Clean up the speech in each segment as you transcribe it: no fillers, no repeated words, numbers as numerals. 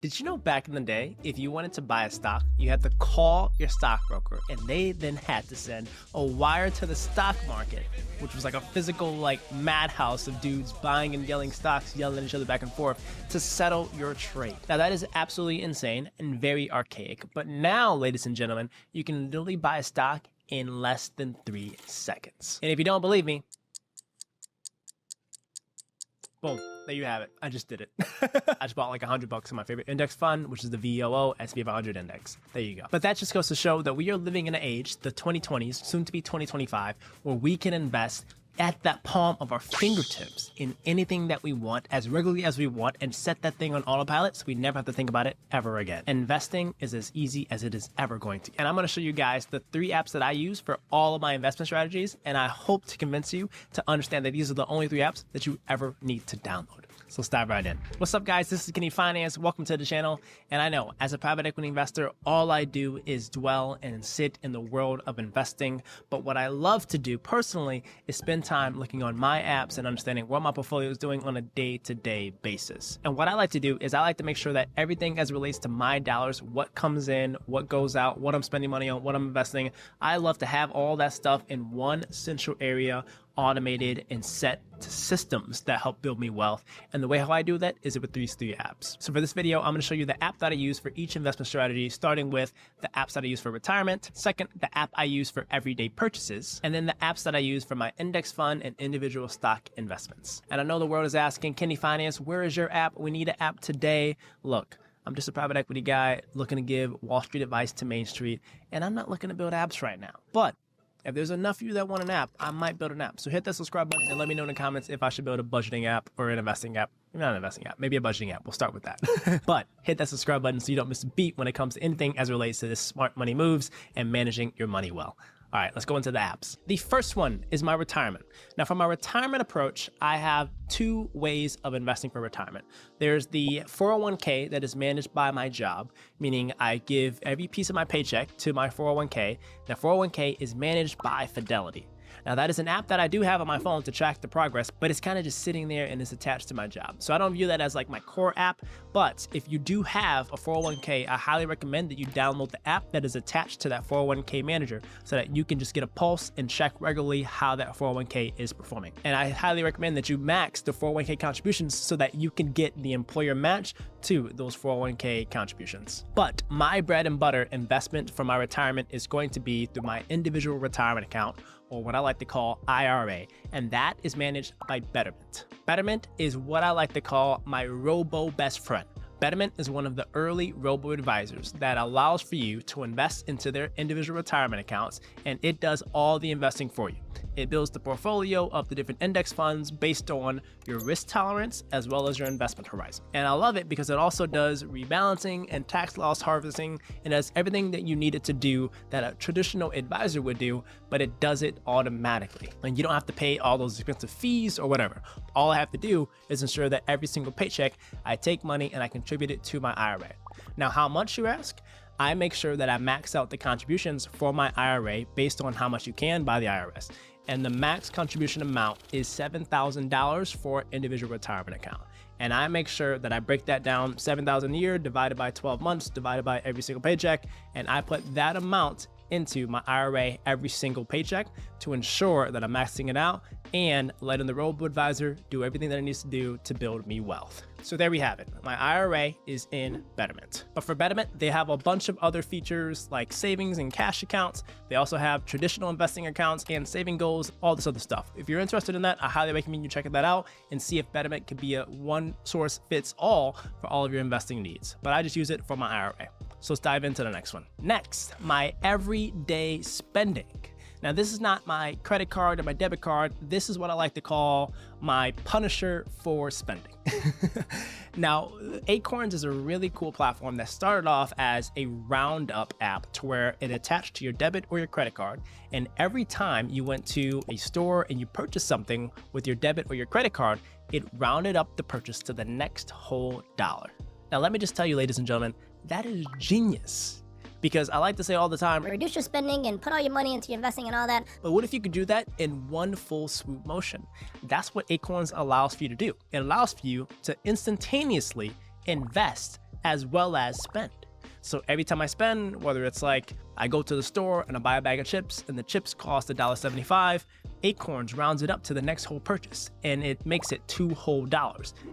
Did you know back in the day, if you wanted to buy a stock, you had to call your stockbroker and they then had to send a wire to the stock market, which was like a physical madhouse of dudes buying and yelling stocks, yelling at each other back and forth to settle your trade. Now that is absolutely insane and very archaic, but now, ladies and gentlemen, you can literally buy a stock in less than 3 seconds. And if you don't believe me, boom, there you have it. I just did it. I just bought like $100 in my favorite index fund, which is the VOO SP 500 index. There you go. But that just goes to show that we are living in an age, the 2020s, soon to be 2025, where we can invest at that palm of our fingertips in anything that we want as regularly as we want and set that thing on autopilot so we never have to think about it ever again. Investing is as easy as it is ever going to. And I'm going to show you guys the 3 apps that I use for all of my investment strategies, and I hope to convince you to understand that these are the only 3 apps that you ever need to download. So let's dive right in. What's up, guys? This is Kenny Finance. Welcome to the channel. And I know, as a private equity investor, all I do is dwell and sit in the world of investing. But what I love to do personally is spend time looking on my apps and understanding what my portfolio is doing on a day-to-day basis. And what I like to do is I like to make sure that everything as it relates to my dollars, what comes in, what goes out, what I'm spending money on, what I'm investing, I love to have all that stuff in one central area, automated and set to systems that help build me wealth. And the way how I do that is with these 3 apps. So for this video, I'm going to show you the app that I use for each investment strategy, starting with the apps that I use for retirement. Second, the app I use for everyday purchases. And then the apps that I use for my index fund and individual stock investments. And I know the world is asking, Kenny Finance, where is your app? We need an app today. Look, I'm just a private equity guy looking to give Wall Street advice to Main Street. And I'm not looking to build apps right now. But if there's enough of you that want an app, I might build an app. So hit that subscribe button and let me know in the comments if I should build a budgeting app or an investing app. Maybe not an investing app, maybe a budgeting app. We'll start with that. But hit that subscribe button so you don't miss a beat when it comes to anything as it relates to this smart money moves and managing your money well. All right, let's go into the apps. The first one is my retirement. Now, for my retirement approach, I have 2 ways of investing for retirement. There's the 401k that is managed by my job, meaning I give every piece of my paycheck to my 401k. The 401k is managed by Fidelity. Now, that is an app that I do have on my phone to track the progress, but it's kind of just sitting there and it's attached to my job. So I don't view that as like my core app, but if you do have a 401k, I highly recommend that you download the app that is attached to that 401k manager so that you can just get a pulse and check regularly how that 401k is performing. And I highly recommend that you max the 401k contributions so that you can get the employer match to those 401k contributions. But my bread and butter investment for my retirement is going to be through my individual retirement account, or what I like to call IRA, and that is managed by Betterment. Betterment is what I like to call my robo best friend. Betterment is one of the early robo-advisors that allows for you to invest into their individual retirement accounts, and it does all the investing for you. It builds the portfolio of the different index funds based on your risk tolerance as well as your investment horizon. And I love it because it also does rebalancing and tax loss harvesting and does everything that you need it to do that a traditional advisor would do, but it does it automatically. And you don't have to pay all those expensive fees or whatever. All I have to do is ensure that every single paycheck, I take money and I contribute it to my IRA. Now, how much, you ask? I make sure that I max out the contributions for my IRA based on how much you can by the IRS. And the max contribution amount is $7,000 for individual retirement account. And I make sure that I break that down, $7,000 a year divided by 12 months, divided by every single paycheck. And I put that amount into my IRA every single paycheck to ensure that I'm maxing it out and letting the robo-advisor do everything that it needs to do to build me wealth. So there we have it. My IRA is in Betterment. But for Betterment, they have a bunch of other features like savings and cash accounts. They also have traditional investing accounts and saving goals, all this other stuff. If you're interested in that, I highly recommend you check that out and see if Betterment could be a one source fits all for all of your investing needs. But I just use it for my IRA. So let's dive into the next one. Next, my everyday spending. Now, this is not my credit card or my debit card. This is what I like to call my Punisher for spending. Now, Acorns is a really cool platform that started off as a roundup app to where it attached to your debit or your credit card. And every time you went to a store and you purchased something with your debit or your credit card, it rounded up the purchase to the next whole dollar. Now, let me just tell you, ladies and gentlemen, that is genius. Because I like to say all the time, reduce your spending and put all your money into your investing and all that. But what if you could do that in one full swoop motion? That's what Acorns allows for you to do. It allows for you to instantaneously invest as well as spend. So every time I spend, whether it's like I go to the store and I buy a bag of chips and the chips cost $1.75, Acorns rounds it up to the next whole purchase and it makes it $2 whole,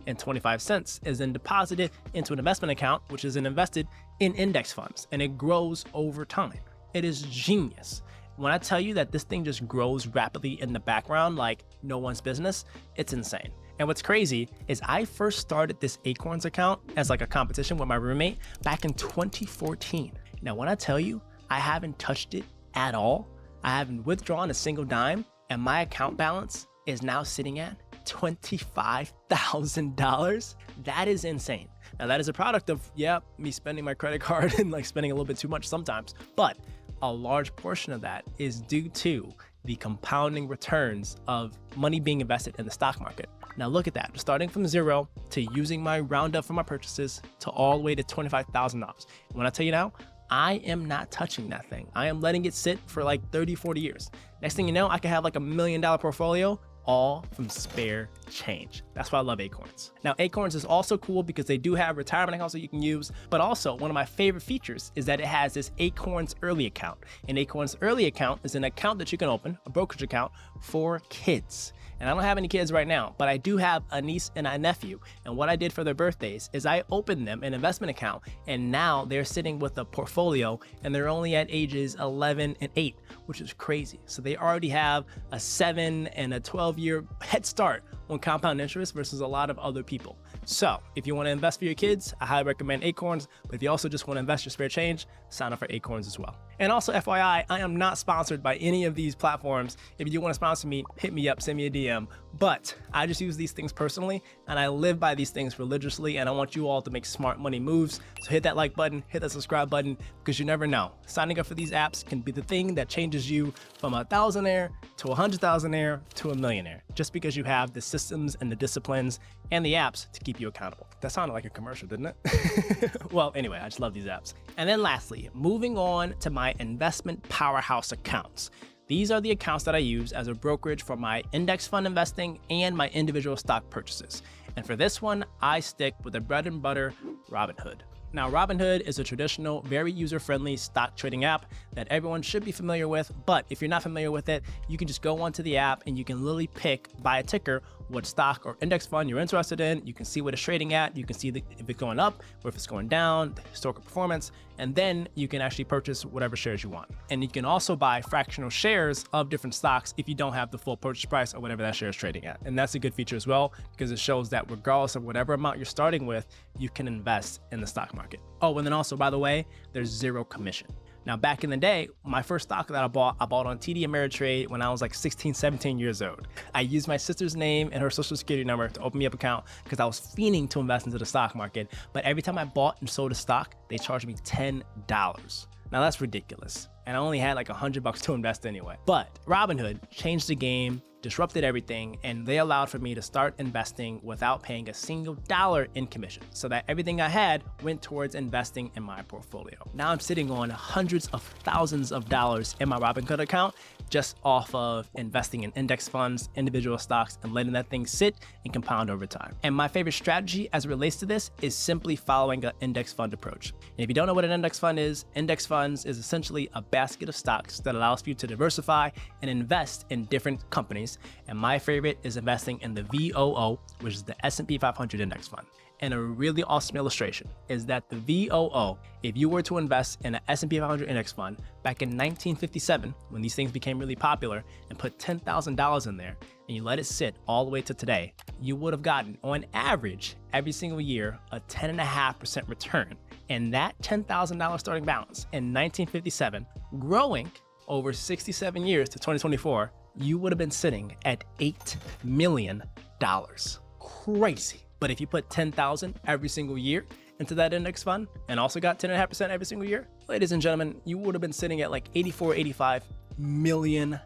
and 25 cents is then deposited into an investment account, which is then invested in index funds, and it grows over time. It is genius. When I tell you that this thing just grows rapidly in the background like no one's business, it's insane. And what's crazy is I first started this Acorns account as like a competition with my roommate back in 2014. Now, when I tell you I haven't touched it at all, I haven't withdrawn a single dime, and my account balance is now sitting at $25,000. That is insane. Now, that is a product of, me spending my credit card and like spending a little bit too much sometimes, but a large portion of that is due to the compounding returns of money being invested in the stock market. Now look at that, starting from zero to using my roundup for my purchases to all the way to $25,000. When I tell you now, I am not touching that thing. I am letting it sit for like 30, 40 years. Next thing you know, I can have like $1 million portfolio, all from spare change. That's why I love Acorns. Now, Acorns is also cool because they do have retirement accounts that you can use, but also one of my favorite features is that it has this Acorns Early account. An Acorns Early account is an account that you can open, a brokerage account for kids. And I don't have any kids right now, but I do have a niece and a nephew. And what I did for their birthdays is I opened them an investment account, and now they're sitting with a portfolio and they're only at ages 11 and 8, which is crazy. So they already have a 7 and a 12-year head start on compound interest versus a lot of other people. So if you want to invest for your kids, I highly recommend Acorns, but if you also just want to invest your spare change, sign up for Acorns as well. And also FYI, I am not sponsored by any of these platforms. If you do want to sponsor me, hit me up, send me a DM. But I just use these things personally, and I live by these things religiously, and I want you all to make smart money moves. So hit that like button, hit that subscribe button, because you never know. Signing up for these apps can be the thing that changes you from a thousandaire to 100,000aire to a millionaire, just because you have the systems and the disciplines and the apps to keep you accountable. That sounded like a commercial, didn't it? Well, anyway, I just love these apps. And then lastly, moving on to my investment powerhouse accounts. These are the accounts that I use as a brokerage for my index fund investing and my individual stock purchases. And for this one, I stick with the bread and butter Robinhood. Now, Robinhood is a traditional, very user-friendly stock trading app that everyone should be familiar with, but if you're not familiar with it, you can just go onto the app and you can literally pick by a ticker what stock or index fund you're interested in. You can see what it's trading at, you can see if it's going up or if it's going down, the historical performance, and then you can actually purchase whatever shares you want. And you can also buy fractional shares of different stocks if you don't have the full purchase price or whatever that share is trading at. And that's a good feature as well, because it shows that regardless of whatever amount you're starting with, you can invest in the stock market. Oh, and then also, by the way, there's zero commission. Now, back in the day, my first stock that I bought on TD Ameritrade when I was like 16, 17 years old. I used my sister's name and her social security number to open me up an account because I was fiending to invest into the stock market. But every time I bought and sold a stock, they charged me $10. Now that's ridiculous. And I only had like $100 to invest anyway. But Robinhood changed the game, disrupted everything, and they allowed for me to start investing without paying a single dollar in commission, so that everything I had went towards investing in my portfolio. Now I'm sitting on hundreds of thousands of dollars in my Robinhood account just off of investing in index funds, individual stocks, and letting that thing sit and compound over time. And my favorite strategy as it relates to this is simply following an index fund approach. And if you don't know what an index fund is essentially a basket of stocks that allows for you to diversify and invest in different companies. And my favorite is investing in the VOO, which is the S&P 500 index fund. And a really awesome illustration is that the VOO, if you were to invest in an S&P 500 index fund back in 1957, when these things became really popular, and put $10,000 in there, and you let it sit all the way to today, you would have gotten, on average, every single year, a 10.5% return. And that $10,000 starting balance in 1957, growing over 67 years to 2024, you would have been sitting at $8 million. Crazy. But if you put $10,000 every single year into that index fund and also got 10.5% every single year, ladies and gentlemen, you would have been sitting at like $85 million.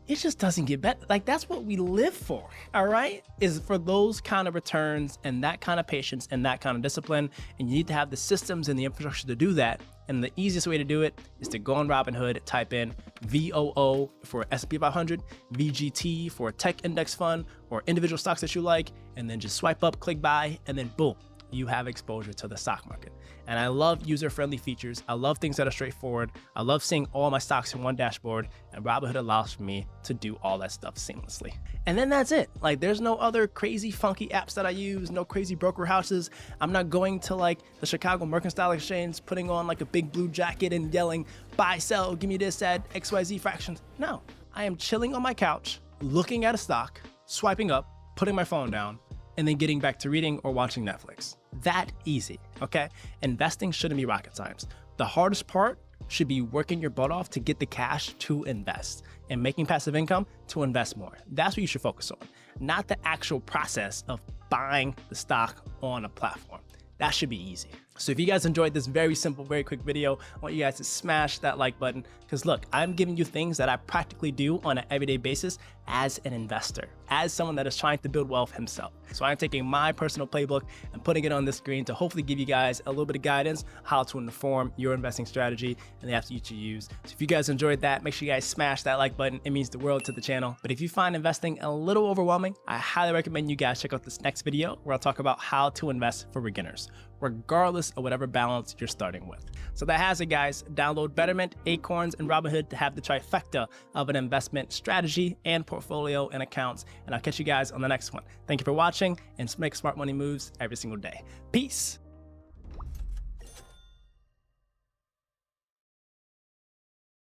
It just doesn't get better. Like, that's what we live for, all right? Is for those kind of returns and that kind of patience and that kind of discipline. And you need to have the systems and the infrastructure to do that. And the easiest way to do it is to go on Robinhood, type in VOO for S&P 500, VGT for a tech index fund or individual stocks that you like, and then just swipe up, click buy, and then boom, you have exposure to the stock market. And I love user-friendly features. I love things that are straightforward. I love seeing all my stocks in one dashboard, and Robinhood allows for me to do all that stuff seamlessly. And then that's it. Like, there's no other crazy funky apps that I use, no crazy broker houses. I'm not going to like the Chicago Mercantile Exchange, putting on like a big blue jacket and yelling, buy, sell, give me this at XYZ fractions. No, I am chilling on my couch, looking at a stock, swiping up, putting my phone down, and then getting back to reading or watching Netflix. That easy, okay? Investing shouldn't be rocket science. The hardest part should be working your butt off to get the cash to invest and making passive income to invest more. That's what you should focus on, not the actual process of buying the stock on a platform. That should be easy. So if you guys enjoyed this very simple, very quick video, I want you guys to smash that like button, because look, I'm giving you things that I practically do on an everyday basis as an investor, as someone that is trying to build wealth himself. So I'm taking my personal playbook and putting it on the screen to hopefully give you guys a little bit of guidance how to inform your investing strategy and the apps you should use. So if you guys enjoyed that, make sure you guys smash that like button. It means the world to the channel. But if you find investing a little overwhelming, I highly recommend you guys check out this next video where I'll talk about how to invest for beginners, regardless of whatever balance you're starting with. So that has it, guys. Download Betterment, Acorns, and Robinhood to have the trifecta of an investment strategy and portfolio and accounts. And I'll catch you guys on the next one. Thank you for watching, and make smart money moves every single day. Peace.